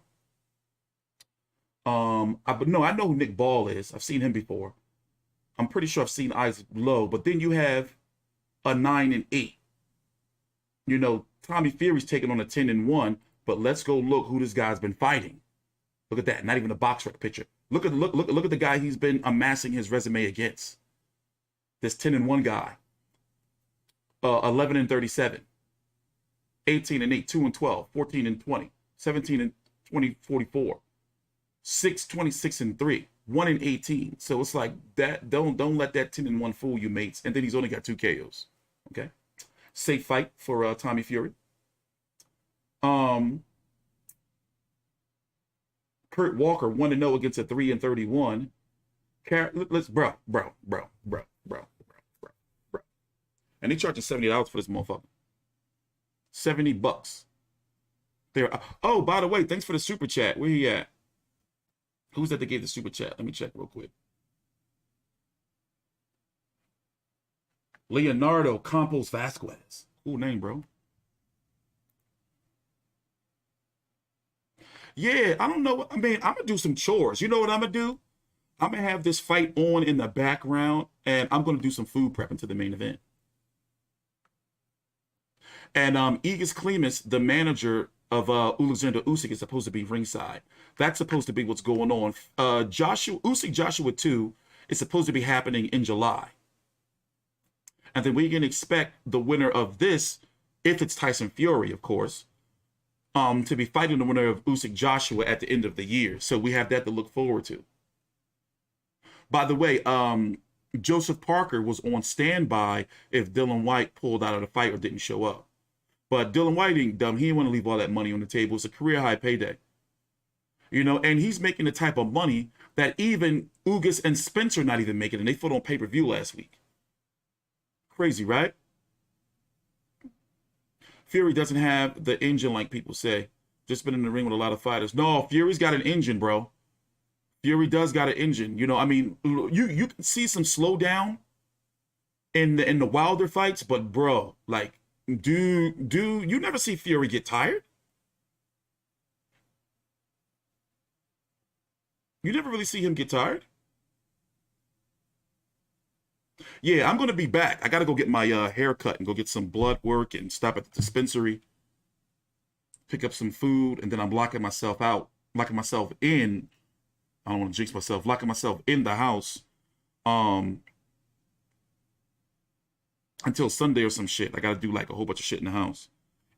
H: But no, I know who Nick Ball is. I've seen him before. I'm pretty sure I've seen Isaac Lowe. But then you have a 9-8. You know, Tommy Fury's taking on a 10-1. But let's go look who this guy's been fighting. Look at that. Not even a box rec picture. Look at the guy he's been amassing his resume against. This 10-1 guy. 11-37. 18-8, 2-12, 14-20, 17-20, 44, 6-26-3, 1-18. So it's like that. Don't let that 10-1 fool you, mates. And then he's only got 2 KOs. Okay, safe fight for Tommy Fury. Kurt Walker 1-0 against a 3-31. Let's bro. And they charging $70 for this motherfucker. $70. There. Oh, by the way, thanks for the super chat. Where he at? Who's that gave the super chat? Let me check real quick. Leonardo Campos Vasquez. Cool name, bro. Yeah, I don't know. I mean, I'm going to do some chores. You know what I'm going to do? I'm going to have this fight on in the background, and I'm going to do some food prep into the main event. And Ugas Klimas, the manager of Alexander Usyk, is supposed to be ringside. That's supposed to be what's going on. Joshua 2 is supposed to be happening in July. And then we can expect the winner of this, if it's Tyson Fury, of course, to be fighting the winner of Usyk Joshua at the end of the year. So we have that to look forward to. By the way, Joseph Parker was on standby if Dillian Whyte pulled out of the fight or didn't show up. But Dillian Whyte ain't dumb. He didn't want to leave all that money on the table. It's a career high payday. You know, and he's making the type of money that even Ugas and Spence are not even making, and they fought on pay-per-view last week. Crazy, right? Fury doesn't have the engine like people say. Just been in the ring with a lot of fighters. No, Fury's got an engine, bro. Fury does got an engine. You know, I mean, you can see some slowdown in the Wilder fights, but bro, like, do you never see Fury get tired? You never really see him get tired? Yeah, I'm going to be back. I got to go get my hair cut and go get some blood work and stop at the dispensary, pick up some food, and then I'm locking myself in. I don't want to jinx myself. Locking myself in the house until Sunday or some shit. I got to do like a whole bunch of shit in the house.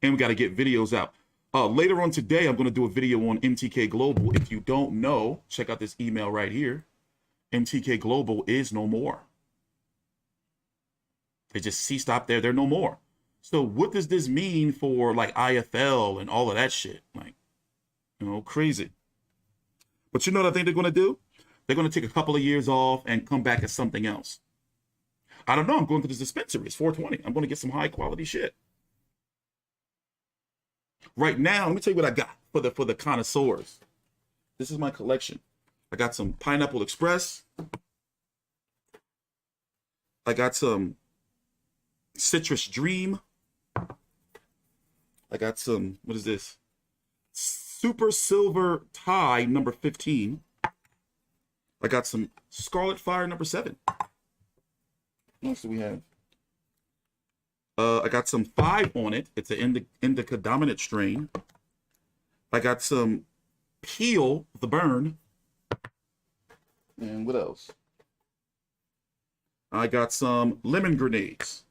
H: And we got to get videos out. Later on today, I'm going to do a video on MTK Global. If you don't know, check out this email right here. MTK Global is no more. They just ceased up there. They're no more. So what does this mean for like IFL and all of that shit? Like, you know, crazy. But you know what I think they're going to do? They're going to take a couple of years off and come back as something else. I don't know. I'm going to this dispensary. It's 420. I'm going to get some high quality shit. Right now, let me tell you what I got for the connoisseurs. This is my collection. I got some Pineapple Express. I got some Citrus Dream. I got some, what is this? Super Silver Tie number 15. I got some Scarlet Fire number 7. What else do we have? I got some 5 on it. It's an indica dominant strain. I got some Peel the Burn. And what else? I got some Lemon Grenades.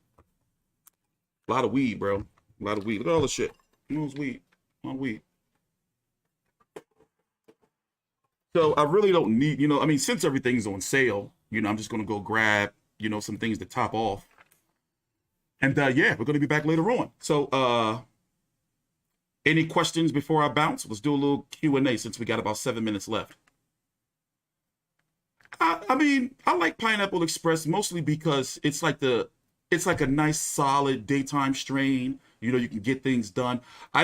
H: A lot of weed, bro. A lot of weed. Look at all the shit. Who's weed? On weed. So I really don't need, you know, I mean, since everything's on sale, you know, I'm just going to go grab, you know, some things to top off. And yeah, we're going to be back later on. So any questions before I bounce? Let's do a little Q&A since we got about 7 minutes left. I mean, I like Pineapple Express mostly because it's like a nice solid daytime strain. You know, you can get things done. I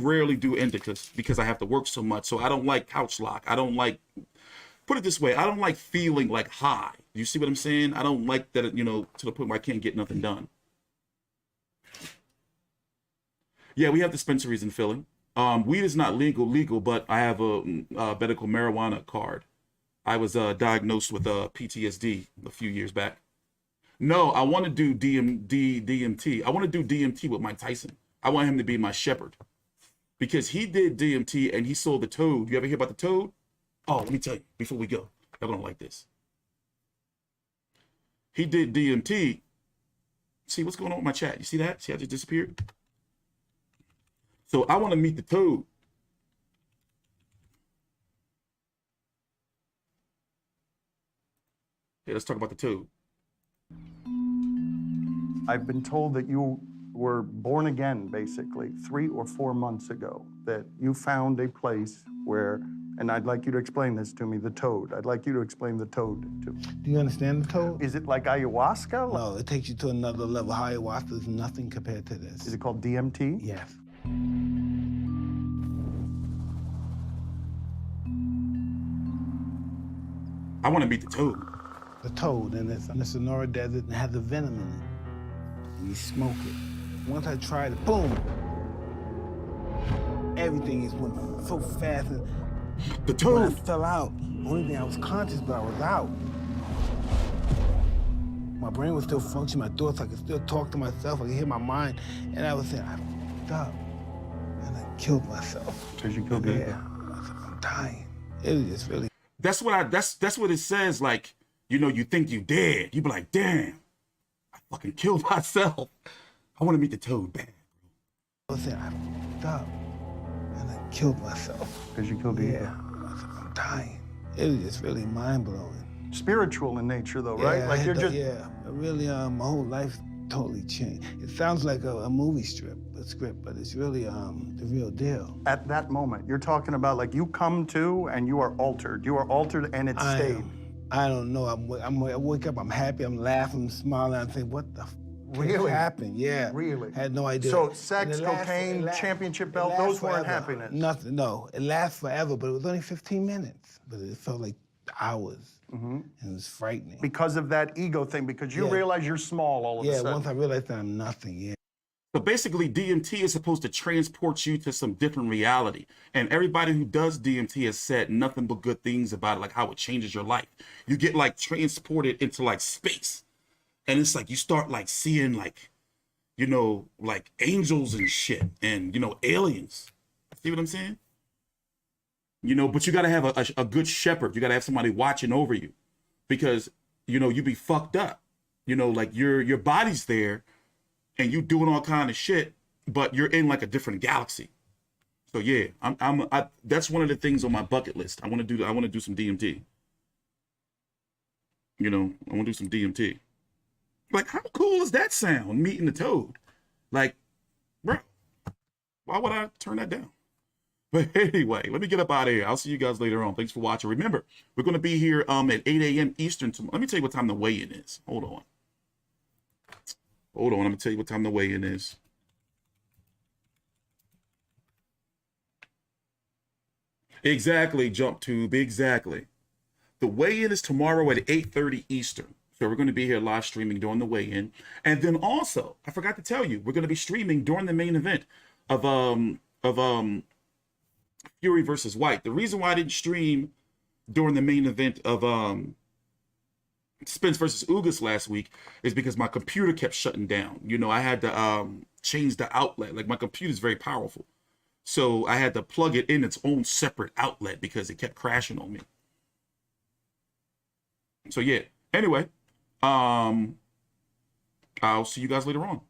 H: rarely do indicas because I have to work so much. So I don't like couch lock. I don't like, put it this way, I don't like feeling like high. You see what I'm saying? I don't like that, you know, to the point where I can't get nothing done. Yeah, we have dispensaries in Philly. Weed is not legal, but I have a medical marijuana card. I was diagnosed with PTSD a few years back. No, I want to do DMT. I want to do DMT with Mike Tyson. I want him to be my shepherd. because he did DMT and he sold the toad. You ever hear about the toad? Oh, let me tell you before we go. Y'all gonna like this. He did DMT. See what's going on with my chat? You see that? See how it just disappeared? So I want to meet the toad. Yeah, let's talk about the toad.
L: I've been told that you were born again, basically, 3 or 4 months ago, that you found a place where, and I'd like you to explain this to me, the toad. I'd like you to explain the toad to me.
M: Do you understand the toad?
L: Is it like ayahuasca?
M: No, it takes you to another level. Ayahuasca is nothing compared to this.
L: Is it called DMT?
M: Yes.
H: I want to meet the toad.
M: The toad, and it's in the Sonora Desert and it has a venom in it. And you smoke it. Once I tried it, boom! Everything is went so fast.
H: The toad!
M: When I fell out, the only thing I was conscious, but I was out. My brain was still functioning, my thoughts, I could still talk to myself, I could hear my mind, and I was saying, I fucked up. And I killed myself.
L: Because you killed yourself?
M: Yeah. I'm dying. It was just really...
H: That's what it says, like, you know, you think you dead. You be like, damn, I fucking killed myself. I want to meet the toad bad.
M: I was saying, I fucked up. And I killed myself.
L: Because you killed yourself?
M: Yeah. I'm dying. It was just really mind-blowing.
L: Spiritual in nature, though, right?
M: Yeah,
L: like you're just...
M: Yeah, really, my whole life totally changed. It sounds like a movie script, but it's really the real deal.
L: At that moment, you're talking about like you come to and you are altered. You are altered and it stayed.
M: I don't know. I wake up, I'm happy, I'm laughing, I'm smiling, I'm thinking, what the
L: really
M: happened? Yeah.
L: Really?
M: Had no idea.
L: So sex, cocaine, championship belt, those weren't happiness?
M: Nothing, no. It lasts forever, but it was only 15 minutes. But it felt like hours. And it was frightening.
L: Because of that ego thing, because you realize you're small all of a sudden.
M: Yeah, once I realized that I'm nothing, yeah.
H: So basically, DMT is supposed to transport you to some different reality. And everybody who does DMT has said nothing but good things about it, like how it changes your life. You get like transported into like space. And it's like you start like seeing like, you know, like angels and shit and, you know, aliens. See what I'm saying? You know, but you got to have a good shepherd. You got to have somebody watching over you because, you know, you be fucked up. You know, like your body's there and you doing all kind of shit, but you're in like a different galaxy. So yeah, that's one of the things on my bucket list. I want to do some DMT. You know, I want to do some DMT. Like, how cool does that sound? Meeting the toad. Like, bro, why would I turn that down? But anyway, let me get up out of here. I'll see you guys later on. Thanks for watching. Remember, we're going to be here at 8 a.m. Eastern tomorrow. Let me tell you what time the weigh-in is. Hold on. I'm going to tell you what time the weigh-in is. Exactly, Jump Tube. Exactly. The weigh-in is tomorrow at 8:30 Eastern. So we're going to be here live streaming during the weigh-in. And then also, I forgot to tell you, we're going to be streaming during the main event of Fury versus Whyte. The reason why I didn't stream during the main event of Spence versus Ugas last week is because my computer kept shutting down. You know, I had to change the outlet. Like, my computer's very powerful. So I had to plug it in its own separate outlet because it kept crashing on me. So yeah, anyway, I'll see you guys later on.